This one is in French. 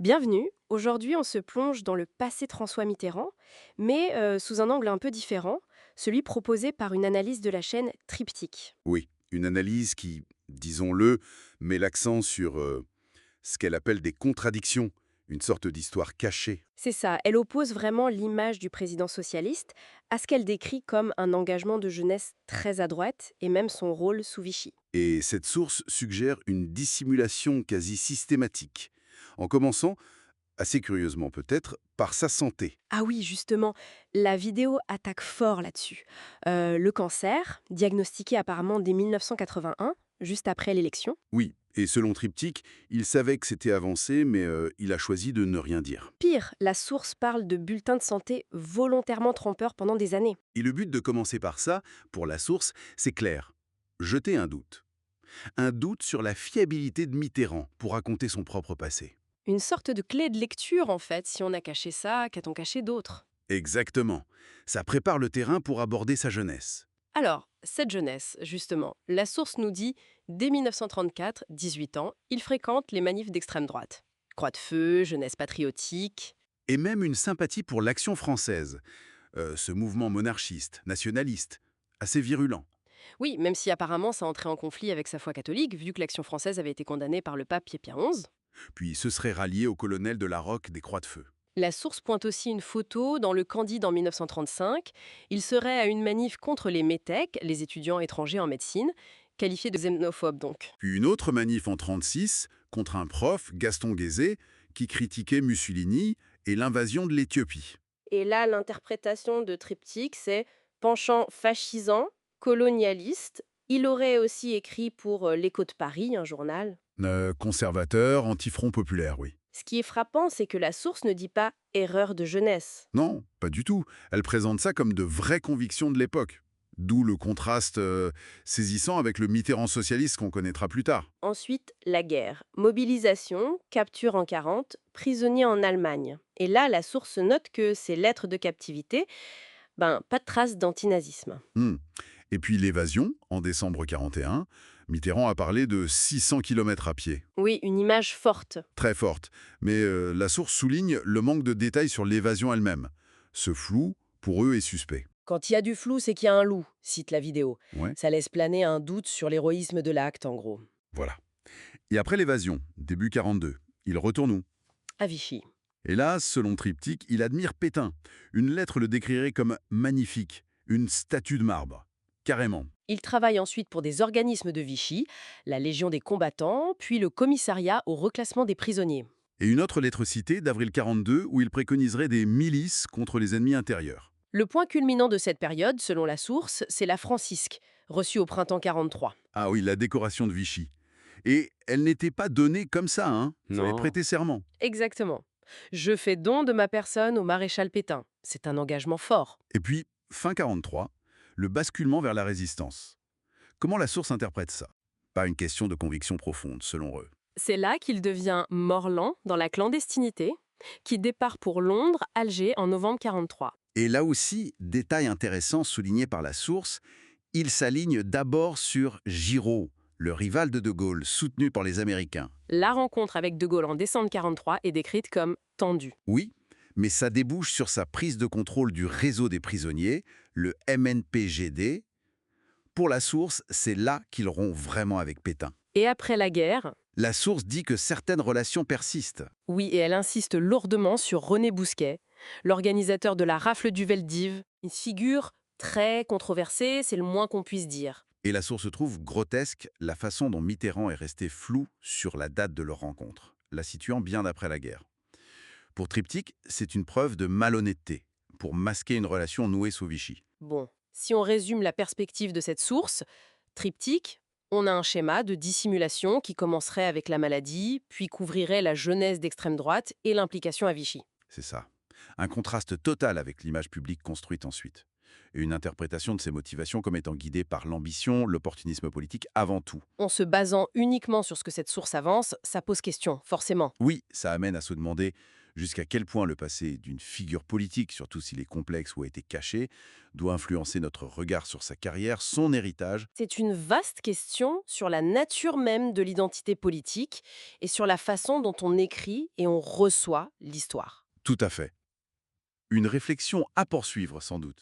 Bienvenue. Aujourd'hui, on se plonge dans le passé de François Mitterrand, mais sous un angle un peu différent, celui proposé par une analyse de la chaîne Triptyque. Oui, une analyse qui, disons-le, met l'accent sur ce qu'elle appelle des contradictions, une sorte d'histoire cachée. C'est ça, elle oppose vraiment l'image du président socialiste à ce qu'elle décrit comme un engagement de jeunesse très à droite et même son rôle sous Vichy. Et cette source suggère une dissimulation quasi systématique, en commençant, assez curieusement peut-être, par sa santé. Ah oui, justement, la vidéo attaque fort là-dessus. Le cancer, diagnostiqué apparemment dès 1981, juste après l'élection. Oui, et selon Triptyque, il savait que c'était avancé, mais il a choisi de ne rien dire. Pire, la source parle de bulletins de santé volontairement trompeurs pendant des années. Et le but de commencer par ça, pour la source, c'est clair. Jeter un doute. Un doute sur la fiabilité de Mitterrand pour raconter son propre passé. Une sorte de clé de lecture, en fait. Si on a caché ça, qu'a-t-on caché d'autre? Exactement. Ça prépare le terrain pour aborder sa jeunesse. Alors, cette jeunesse, justement, la source nous dit, dès 1934, 18 ans, il fréquente les manifs d'extrême droite. Croix de feu, jeunesse patriotique. Et même une sympathie pour l'Action française, ce mouvement monarchiste, nationaliste, assez virulent. Oui, même si apparemment ça entrait en conflit avec sa foi catholique, vu que l'Action française avait été condamnée par le pape Pierre XI. Puis il se serait rallié au colonel de la Roque des Croix de Feu. La source pointe aussi une photo dans le Candide en 1935. Il serait à une manif contre les métèques, les étudiants étrangers en médecine, qualifiés de xénophobes donc. Puis une autre manif en 1936 contre un prof, Gaston Guézé, qui critiquait Mussolini et l'invasion de l'Éthiopie. Et là, l'interprétation de Triptyque, c'est penchant fascisant, colonialiste. Il aurait aussi écrit pour l'Écho de Paris, un journal. Conservateur, anti-front populaire, oui. Ce qui est frappant, c'est que la source ne dit pas erreur de jeunesse. Non, pas du tout. Elle présente ça comme de vraies convictions de l'époque. D'où le contraste saisissant avec le Mitterrand socialiste qu'on connaîtra plus tard. Ensuite, la guerre. Mobilisation, capture en 40, prisonnier en Allemagne. Et là, la source note que ces lettres de captivité, pas de traces d'antinazisme. Hmm. Et puis l'évasion, en décembre 41, Mitterrand a parlé de 600 kilomètres à pied. Oui, une image forte. Très forte. Mais la source souligne le manque de détails sur l'évasion elle-même. Ce flou, pour eux, est suspect. Quand il y a du flou, c'est qu'il y a un loup, cite la vidéo. Ouais, Ça laisse planer un doute sur l'héroïsme de l'acte, en gros. voilà. Et après l'évasion, début 42, il retourne où? À Vichy. Et là, selon Triptyque, il admire Pétain. Une lettre le décrirait comme magnifique, une statue de marbre. Carrément. Il travaille ensuite pour des organismes de Vichy, la Légion des combattants, puis le commissariat au reclassement des prisonniers. Et une autre lettre citée d'avril 42 où il préconiserait des milices contre les ennemis intérieurs. Le point culminant de cette période, selon la source, c'est la Francisque, reçue au printemps 43. Ah oui, la décoration de Vichy. Et elle n'était pas donnée comme ça, hein. Il fallait Non. prêter serment. Exactement. Je fais don de ma personne au maréchal Pétain. C'est un engagement fort. Et puis, fin 43, le basculement vers la résistance. Comment la source interprète ça? Pas une question de conviction profonde, selon eux. C'est là qu'il devient Morlan dans la clandestinité, qui départ pour Londres, Alger en novembre 43. Et là aussi, détail intéressant souligné par la source, il s'aligne d'abord sur Giraud, le rival de De Gaulle, soutenu par les Américains. La rencontre avec De Gaulle en décembre 43 est décrite comme tendue. Oui, mais ça débouche sur sa prise de contrôle du réseau des prisonniers, le MNPGD. Pour la source, c'est là qu'il rompt vraiment avec Pétain. Et après la guerre, La source dit que certaines relations persistent. oui, et elle insiste lourdement sur René Bousquet, l'organisateur de la rafle du Veldiv, une figure très controversée, c'est le moins qu'on puisse dire. Et la source trouve grotesque la façon dont Mitterrand est resté flou sur la date de leur rencontre, la situant bien après la guerre. Pour Triptyque, c'est une preuve de malhonnêteté, pour masquer une relation nouée sous Vichy. Bon, si on résume la perspective de cette source, triptyque, on a un schéma de dissimulation qui commencerait avec la maladie, puis couvrirait la jeunesse d'extrême droite et l'implication à Vichy. C'est ça. Un contraste total avec l'image publique construite ensuite. Et une interprétation de ces motivations comme étant guidée par l'ambition, l'opportunisme politique avant tout. En se basant uniquement sur ce que cette source avance, ça pose question, forcément. Oui, ça amène à se demander jusqu'à quel point le passé d'une figure politique, surtout s'il est complexe ou a été caché, doit influencer notre regard sur sa carrière, son héritage. C'est une vaste question sur la nature même de l'identité politique et sur la façon dont on écrit et on reçoit l'histoire. Tout à fait. Une réflexion à poursuivre sans doute.